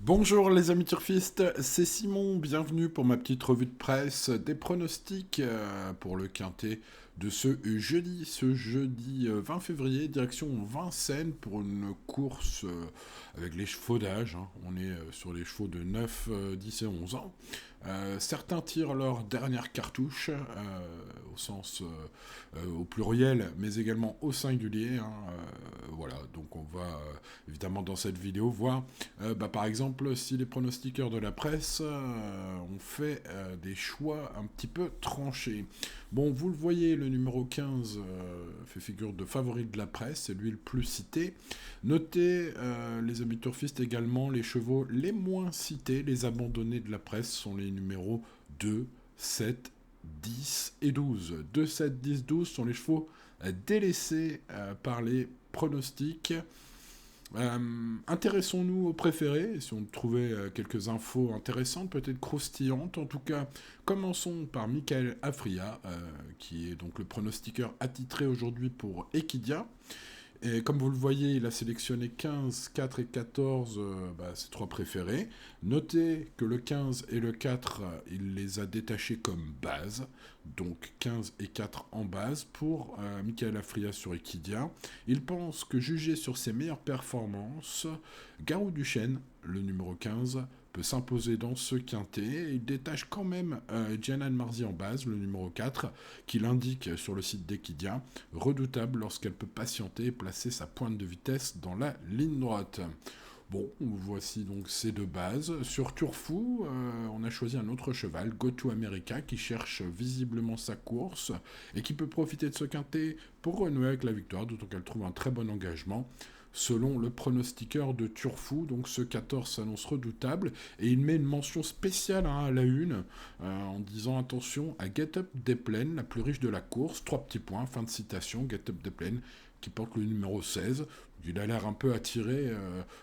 Bonjour les amis turfistes, c'est Simon, bienvenue pour ma petite revue de presse des pronostics pour le quintet de ce jeudi 20 février, direction Vincennes pour une course avec les chevaux d'âge, hein. On est sur les chevaux de 9, 10 et 11 ans. Certains tirent leur dernière cartouche, au sens au pluriel, mais également au singulier, hein. Voilà, donc on va évidemment dans cette vidéo voir par exemple, si les pronostiqueurs de la presse ont fait des choix un petit peu tranchés. Bon, vous le voyez, le numéro 15 fait figure de favori de la presse, c'est lui le plus cité. Notez, les amis turfistes également, les chevaux les moins cités, les abandonnés de la presse sont les numéros 2, 7, 10 et 12. 2, 7, 10, 12 sont les chevaux délaissés par les pronostics. Intéressons-nous aux préférés, si on trouvait quelques infos intéressantes, peut-être croustillantes. En tout cas, commençons par Michael Afria, qui est donc le pronostiqueur attitré aujourd'hui pour Equidia. Et comme vous le voyez, il a sélectionné 15, 4 et 14, ses trois préférés. Notez que le 15 et le 4, il les a détachés comme base. Donc 15 et 4 en base pour Michael Afria sur Equidia. Il pense que jugé sur ses meilleures performances, Garou Duchesne, le numéro 15, peut s'imposer dans ce quintet. Il détache quand même Janan Marzi en base, le numéro 4, qu'il indique sur le site d'Equidia, redoutable lorsqu'elle peut patienter et placer sa pointe de vitesse dans la ligne droite. Bon, voici donc ces deux bases. Sur Turfou, on a choisi un autre cheval, Go to America, qui cherche visiblement sa course et qui peut profiter de ce quintet pour renouer avec la victoire, d'autant qu'elle trouve un très bon engagement. Selon le pronostiqueur de Turfou, donc ce 14 s'annonce redoutable et il met une mention spéciale à la une en disant attention à Get Up des Plaines, la plus riche de la course, 3 petits points, fin de citation, Get Up des Plaines qui porte le numéro 16. Il a l'air un peu attiré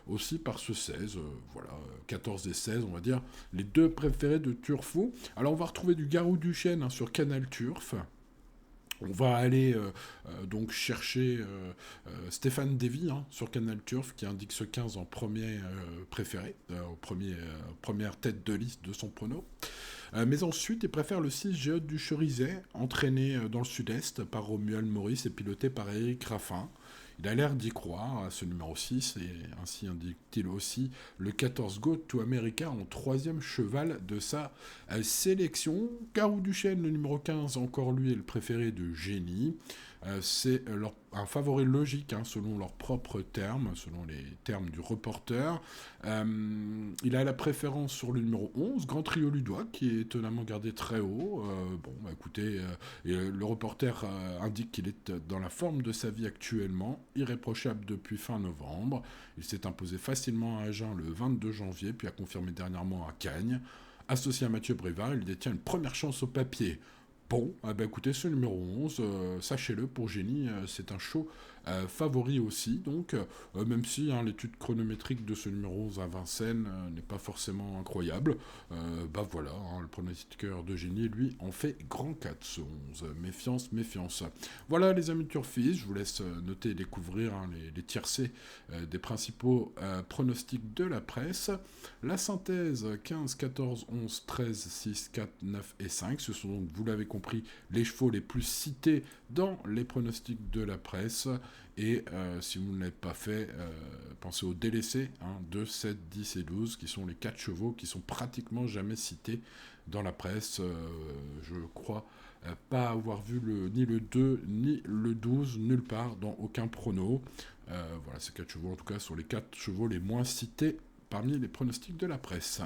aussi par ce 16, voilà, 14 et 16, on va dire, les deux préférés de Turfou. Alors on va retrouver du Garou du Chêne hein, sur Canal Turf. On va aller donc chercher Stéphane Davy hein, sur Canal Turf qui indique ce 15 en premier préféré, première tête de liste de son prono. Mais ensuite, il préfère le 6 Géode du Cherizet, entraîné dans le sud-est par Romuald Maurice et piloté par Eric Raffin. Il a l'air d'y croire à ce numéro 6 et ainsi indique-t-il aussi le 14 Go to America en troisième cheval de sa sélection. Carou Duchesne, le numéro 15, encore lui est le préféré de Génie. C'est un favori logique hein, selon leurs propres termes, selon les termes du reporter. Il a la préférence sur le numéro 11, Grand Trio Ludois, qui est étonnamment gardé très haut. Écoutez, le reporter indique qu'il est dans la forme de sa vie actuellement, irréprochable depuis fin novembre. Il s'est imposé facilement à Agen le 22 janvier, puis a confirmé dernièrement à Cagnes. Associé à Mathieu Brévard, il détient une première chance au papier. Bon, écoutez, ce numéro 11, sachez-le, pour Génie, c'est un show favori aussi. Donc, même si hein, l'étude chronométrique de ce numéro 11 à Vincennes n'est pas forcément incroyable, voilà, hein, le pronostiqueur de Génie, lui, en fait grand 4 ce 11. Méfiance, méfiance. Voilà, les amis turfistes, je vous laisse noter et découvrir hein, les tiercés des principaux pronostics de la presse. La synthèse 15, 14, 11, 13, 6, 4, 9 et 5, ce sont donc, vous l'avez compris, les chevaux les plus cités dans les pronostics de la presse. Et si vous ne l'avez pas fait, pensez aux délaissés, hein, 2, 7, 10 et 12, qui sont les 4 chevaux qui sont pratiquement jamais cités dans la presse. Je crois pas avoir vu ni le 2 ni le 12 nulle part dans aucun prono. Voilà, ces 4 chevaux en tout cas sont les 4 chevaux les moins cités parmi les pronostics de la presse.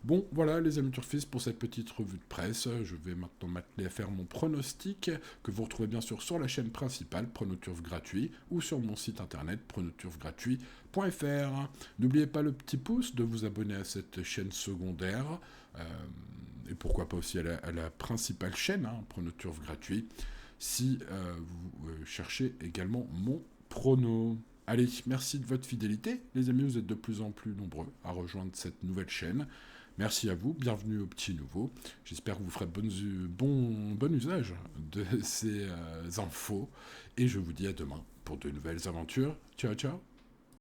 Bon, voilà les amis turfistes pour cette petite revue de presse. Je vais maintenant m'atteler à faire mon pronostic que vous retrouvez bien sûr sur la chaîne principale Pronoturf gratuit ou sur mon site internet pronoturfgratuit.fr. N'oubliez pas le petit pouce, de vous abonner à cette chaîne secondaire et pourquoi pas aussi à la principale chaîne, hein, Pronoturf gratuit, si vous cherchez également mon prono. Allez, merci de votre fidélité. Les amis, vous êtes de plus en plus nombreux à rejoindre cette nouvelle chaîne. Merci à vous, bienvenue aux petits nouveaux. J'espère que vous ferez bon usage de ces infos. Et je vous dis à demain pour de nouvelles aventures. Ciao, ciao.